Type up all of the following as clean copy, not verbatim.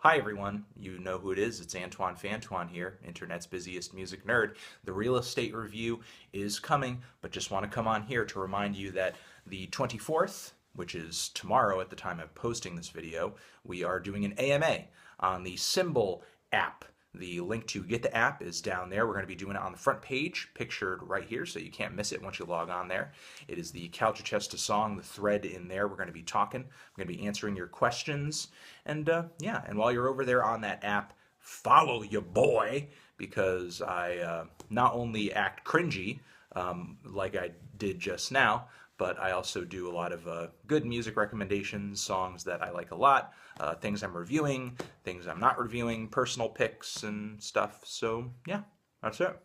Hi everyone, you know who it is. It's Antoine Fantoine here, internet's busiest music nerd. The real estate review is coming, but just want to come on here to remind you that the 24th, which is tomorrow at the time of posting this video, we are doing an AMA on the Symbol app. The link to get the app is down there. We're going to be doing it on the front page, pictured right here, so you can't miss it once you log on there. It is the Couch Chesta song, the thread in there. We're going to be talking. We're going to be answering your questions. And yeah, and while you're over there on that app, follow your boy, because I not only act cringy like I did just now, but I also do a lot of good music recommendations, songs that I like a lot, things I'm reviewing, things I'm not reviewing, personal picks and stuff. So yeah, that's it.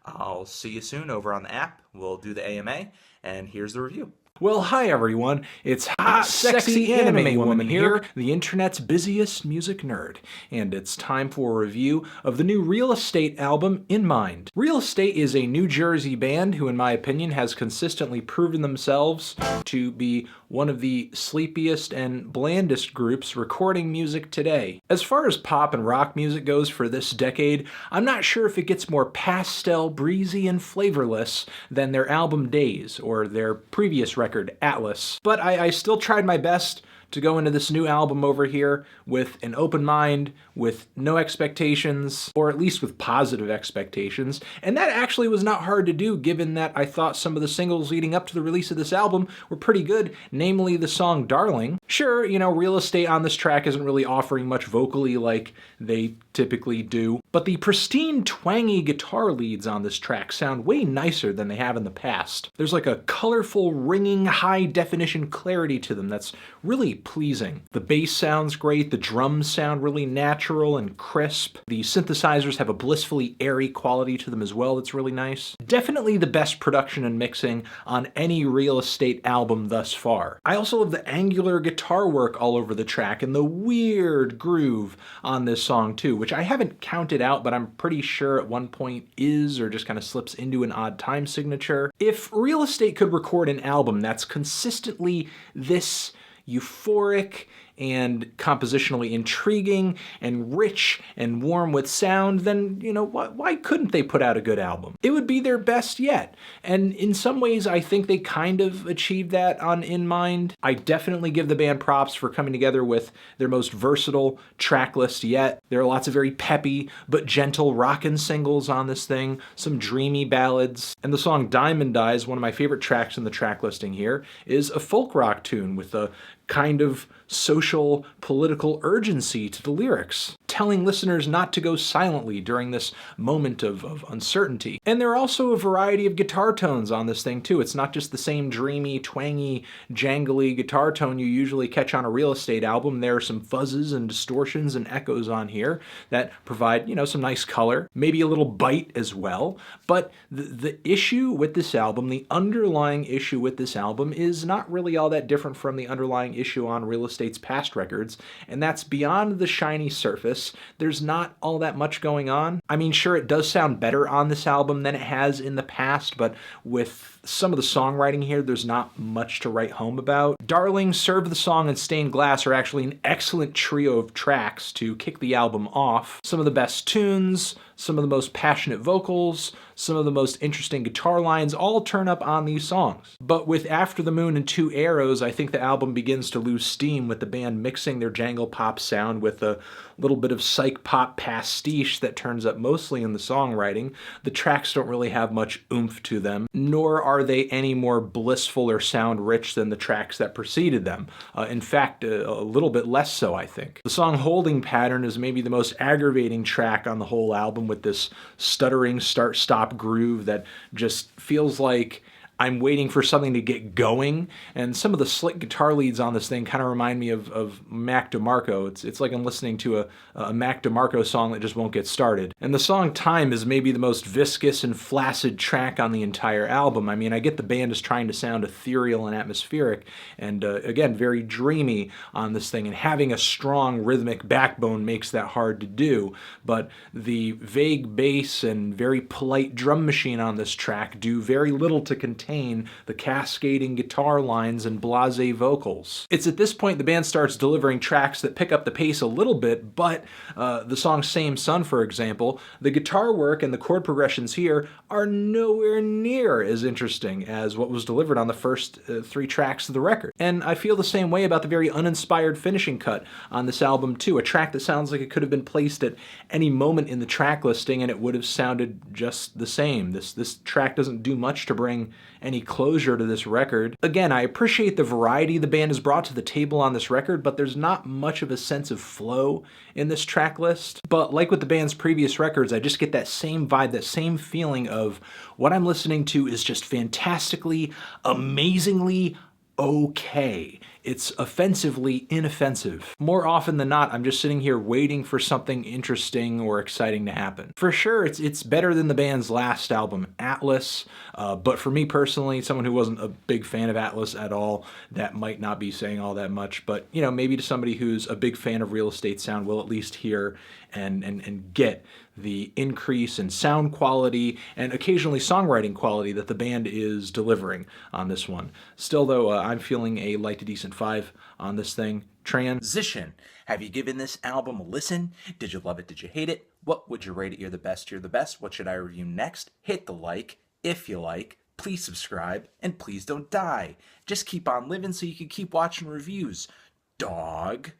I'll see you soon over on the app. We'll do the AMA, and here's the review. Well, hi everyone. It's hot, sexy anime woman here, the internet's busiest music nerd, and it's time for a review of the new Real Estate album, In Mind. Real Estate is a New Jersey band who, in my opinion, has consistently proven themselves to be one of the sleepiest and blandest groups recording music today. As far as pop and rock music goes for this decade, I'm not sure if it gets more pastel, breezy, and flavorless than their album Days or their previous record, Atlas. But I still tried my best to go into this new album over here with an open mind, with no expectations, or at least with positive expectations. And that actually was not hard to do, given that I thought some of the singles leading up to the release of this album were pretty good, namely the song Darling. Sure, you know, Real Estate on this track isn't really offering much vocally like they typically do, but the pristine, twangy guitar leads on this track sound way nicer than they have in the past. There's like a colorful, ringing, high-definition clarity to them that's really pleasing. The bass sounds great, the drums sound really natural and crisp, the synthesizers have a blissfully airy quality to them as well that's really nice. Definitely the best production and mixing on any Real Estate album thus far. I also love the angular guitar work all over the track and the weird groove on this song too, which I haven't counted out, but I'm pretty sure at one point is or just kind of slips into an odd time signature. If Real Estate could record an album that's consistently this euphoric and compositionally intriguing and rich and warm with sound, then, you know, why couldn't they put out a good album? It would be their best yet. And in some ways, I think they kind of achieved that on In Mind. I definitely give the band props for coming together with their most versatile track list yet. There are lots of very peppy but gentle rockin' singles on this thing, some dreamy ballads, and the song Diamond Eyes, one of my favorite tracks in the track listing here, is a folk rock tune with a kind of social, political urgency to the lyrics, telling listeners not to go silently during this moment of uncertainty. And there are also a variety of guitar tones on this thing too. It's not just the same dreamy, twangy, jangly guitar tone you usually catch on a Real Estate album. There are some fuzzes and distortions and echoes on here that provide, you know, some nice color, maybe a little bite as well. But the issue with this album, the underlying issue with this album, is not really all that different from the underlying issue on Real Estate's past records, and that's beyond the shiny surface. There's not all that much going on. I mean, sure, it does sound better on this album than it has in the past, but with some of the songwriting here, there's not much to write home about. Darling, Serve the Song, and Stained Glass are actually an excellent trio of tracks to kick the album off. Some of the best tunes, some of the most passionate vocals, some of the most interesting guitar lines all turn up on these songs. But with After the Moon and Two Arrows, I think the album begins to lose steam with the band mixing their jangle pop sound with a little bit of psych pop pastiche that turns up mostly in the songwriting. The tracks don't really have much oomph to them, nor are they any more blissful or sound rich than the tracks that preceded them. In fact, a little bit less so, I think. The song Holding Pattern is maybe the most aggravating track on the whole album, with this stuttering start-stop groove that just feels like I'm waiting for something to get going, and some of the slick guitar leads on this thing kind of remind me of Mac DeMarco. It's like I'm listening to a Mac DeMarco song that just won't get started. And the song Time is maybe the most viscous and flaccid track on the entire album. I mean, I get the band is trying to sound ethereal and atmospheric, and again, very dreamy on this thing, and having a strong rhythmic backbone makes that hard to do, but the vague bass and very polite drum machine on this track do very little to contain retain the cascading guitar lines and blasé vocals. It's at this point the band starts delivering tracks that pick up the pace a little bit, but the song Same Sun, for example, the guitar work and the chord progressions here are nowhere near as interesting as what was delivered on the first 3 tracks of the record. And I feel the same way about the very uninspired finishing cut on this album too, a track that sounds like it could have been placed at any moment in the track listing and it would have sounded just the same. This track doesn't do much to bring any closure to this record. Again, I appreciate the variety the band has brought to the table on this record, but there's not much of a sense of flow in this track list. But like with the band's previous records, I just get that same vibe, that same feeling of what I'm listening to is just fantastically, amazingly okay. It's offensively inoffensive. More often than not, I'm just sitting here waiting for something interesting or exciting to happen. For sure, it's better than the band's last album, Atlas, but for me personally, someone who wasn't a big fan of Atlas at all, that might not be saying all that much, but you know, maybe to somebody who's a big fan of Real Estate sound will at least hear and get the increase in sound quality and occasionally songwriting quality that the band is delivering on this one. Still though, I'm feeling a light to decent 5 on this thing. Transition. Have you given this album a listen? Did you love it? Did you hate it? What would you rate it? You're the best. You're the best. What should I review next? Hit the like if you like. Please subscribe and please don't die. Just keep on living so you can keep watching reviews. Dog.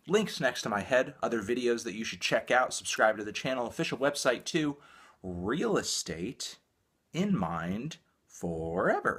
Links next to my head, other videos that you should check out, subscribe to the channel, official website too, Real Estate in Mind Forever.